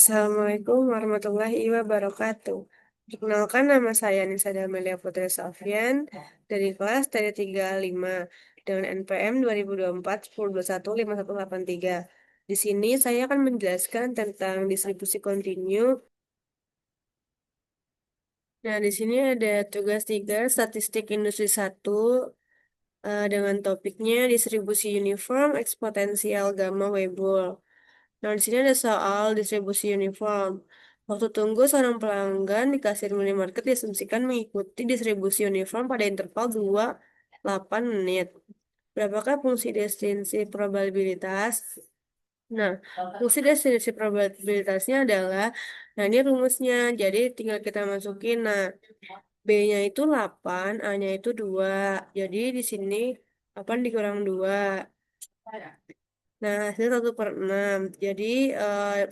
Assalamualaikum warahmatullahi wabarakatuh. Perkenalkan nama saya Nisa Damelia Putri Sofyan dari kelas TD 35 dengan NPM 2024 1021 5183. Di sini saya akan menjelaskan tentang distribusi kontinu. Nah, di sini ada tugas 3 statistik industri 1 dengan topiknya distribusi uniform eksponensial gamma Weibull. Nah, di sini ada soal distribusi uniform. Waktu tunggu seorang pelanggan di kasir minimarket diasumsikan mengikuti distribusi uniform pada interval 2-8 menit. Berapakah fungsi destinasi probabilitas? Nah, fungsi destinasi probabilitasnya adalah, nah ini rumusnya, jadi tinggal kita masukin, nah B-nya itu 8, A-nya itu 2. Jadi di sini 8 dikurang 2. Nah, hasil 1/6. Jadi,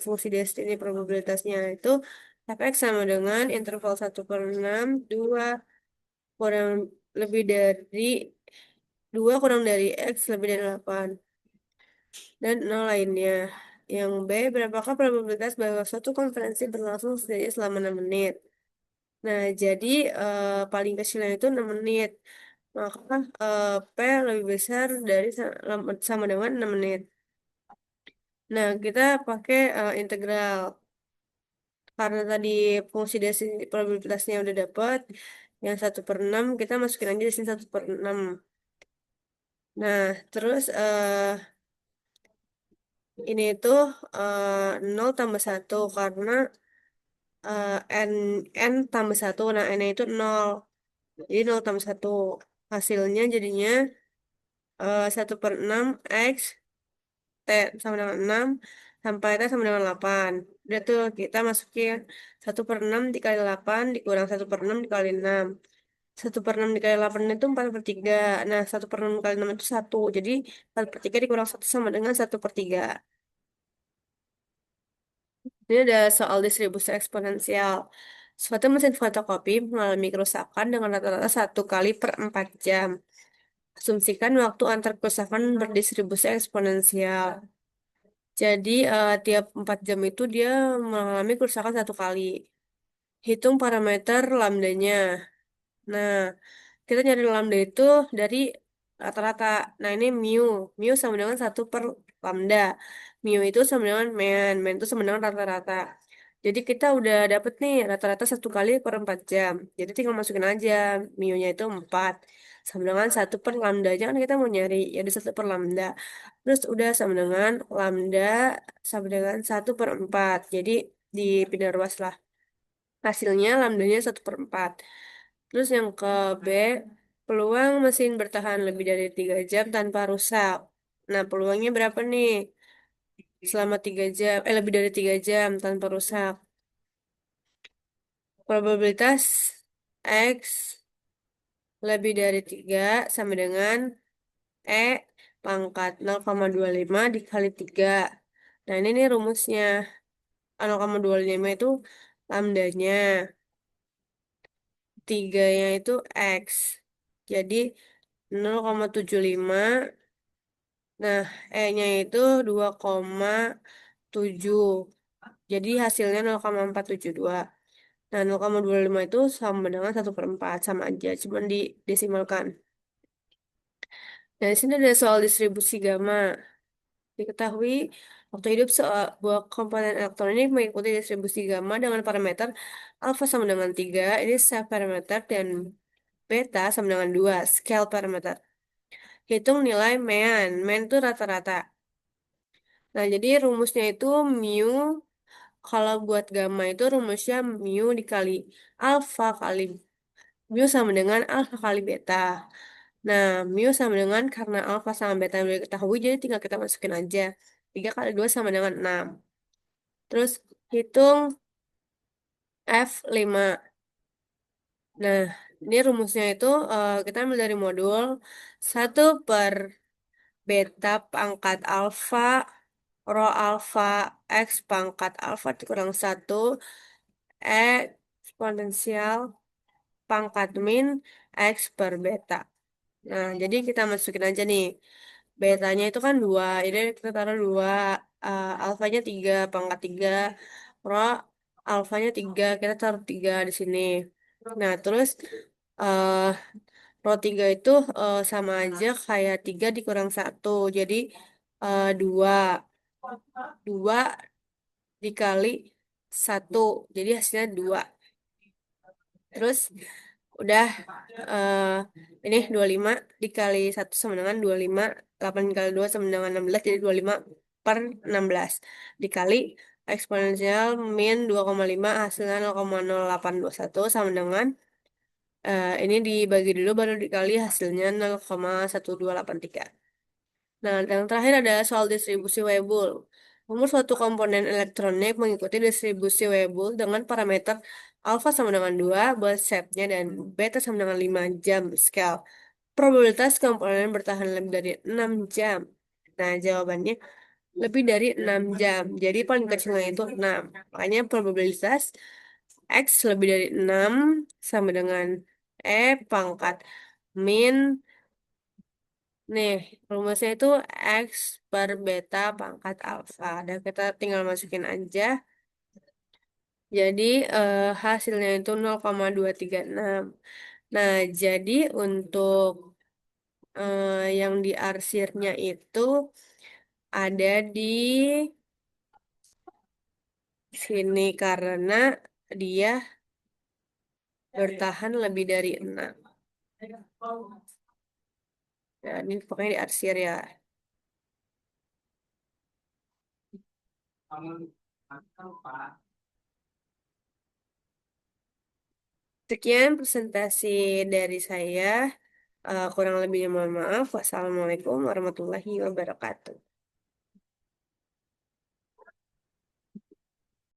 fungsi Destiny probabilitasnya itu fx sama dengan interval 1/6, 2 kurang lebih dari 2 kurang dari x lebih dari 8. Dan 0 lainnya. Yang B, berapakah probabilitas bahwa suatu konferensi berlangsung setidaknya selama 6 menit? Nah, jadi paling kecilnya itu 6 menit. Maka P lebih besar dari sama dengan 6 menit. Nah, kita pakai integral. Karena tadi fungsi dari probabilitasnya udah dapat, yang 1/6 kita masukin aja di sini 1/6. Nah, terus ini itu 0 tambah 1 karena eh, n, n tambah 1, nah n itu 0. Jadi 0 tambah 1. Hasilnya jadinya 1/6 X T sama dengan 6 sampai T sama dengan 8. Udah tuh kita masukin 1/6 dikali 8 dikurang 1/6 dikali 6. 1/6 dikali 8 itu 4/3. Nah, 1/6 kali 6 itu 1. Jadi 4/3 dikurang 1 sama dengan 1/3. Ini ada soal distribusi eksponensial. Suatu mesin fotokopi mengalami kerusakan dengan rata-rata 1 kali per 4 jam. Asumsikan waktu antar kerusakan berdistribusi eksponensial. Jadi, tiap 4 jam itu dia mengalami kerusakan 1 kali. Hitung parameter lambdanya. Nah, kita nyari lambda itu dari rata-rata. Nah, ini mu. Mu sama dengan 1/lambda. Mu itu sama dengan mean. Mean itu sama dengan rata-rata. Jadi kita udah dapet nih rata-rata 1 kali per 4 jam. Jadi tinggal masukin aja. Mu-nya itu 4. Sama dengan 1/lambda. Jangan kita mau nyari. Ya di 1/lambda. Terus udah sama dengan lambda sama dengan 1/4. Jadi dipindah ruas lah. Hasilnya lambdanya 1/4. Terus yang ke B, peluang mesin bertahan lebih dari 3 jam tanpa rusak. Nah, peluangnya berapa nih? Selama 3 jam, lebih dari 3 jam tanpa rusak. Probabilitas X lebih dari 3 sama dengan E pangkat 0,25 dikali 3. Nah, ini nih rumusnya. 0,25 itu lambdanya. 3-nya itu X. Jadi 0,75. Nah, E-nya itu 2,7. Jadi hasilnya 0,472. Nah, 0,25 itu sama dengan 1/4. Sama aja, cuma didesimalkan. Nah, di sini ada soal distribusi gamma. Diketahui, waktu hidup sebuah komponen elektronik mengikuti distribusi gamma dengan parameter alfa sama dengan 3. Ini self parameter dan beta sama dengan 2. Scale parameter. Hitung nilai mean. Mean itu rata-rata. Nah, jadi rumusnya itu mu. Kalau buat gamma itu rumusnya mu dikali alfa kali mu sama dengan alfa kali beta. Nah, mu sama dengan karena alfa sama beta yang udah diketahui, jadi tinggal kita masukin aja. 3 kali 2 sama dengan 6. Terus hitung F5. Nah, ini rumusnya itu kita ambil dari modul 1/beta pangkat alfa rho alfa X pangkat alfa dikurang 1 eksponensial pangkat min X per beta. Nah, jadi kita masukin aja nih. Betanya itu kan 2. Jadi kita taruh 2. Alfanya 3, pangkat 3. Rho alfanya 3, kita taruh 3 di sini. Nah, terus eh rho 3 itu sama aja kayak 3 dikurang 1. Jadi 2. 2 dikali 1. Jadi hasilnya 2. Terus udah eh ini 25 dikali 1 sama dengan 25. 8 kali 2 sama dengan 16. Jadi 25 per 16. Dikali eksponensial min 2,5 hasilnya 0,0821 sama dengan ini dibagi dulu baru dikali hasilnya 0,1283. Nah, yang terakhir ada soal distribusi Weibull. Umur suatu komponen elektronik mengikuti distribusi Weibull dengan parameter alfa sama dengan 2 buat setnya dan beta sama dengan 5 jam scale. Probabilitas komponen bertahan lebih dari 6 jam. Nah, jawabannya lebih dari 6 jam. Jadi paling kecilnya itu 6. Makanya probabilitas X lebih dari 6 sama dengan pangkat min. Nih, rumusnya itu X per beta pangkat alfa. Dan kita tinggal masukin aja. Jadi hasilnya itu 0,236. Nah, jadi untuk yang diarsirnya itu ada di sini karena dia bertahan lebih dari 6. Nah, ini pokoknya diarsir ya. Sekian presentasi dari saya. Kurang lebihnya mohon maaf. Wassalamualaikum warahmatullahi wabarakatuh.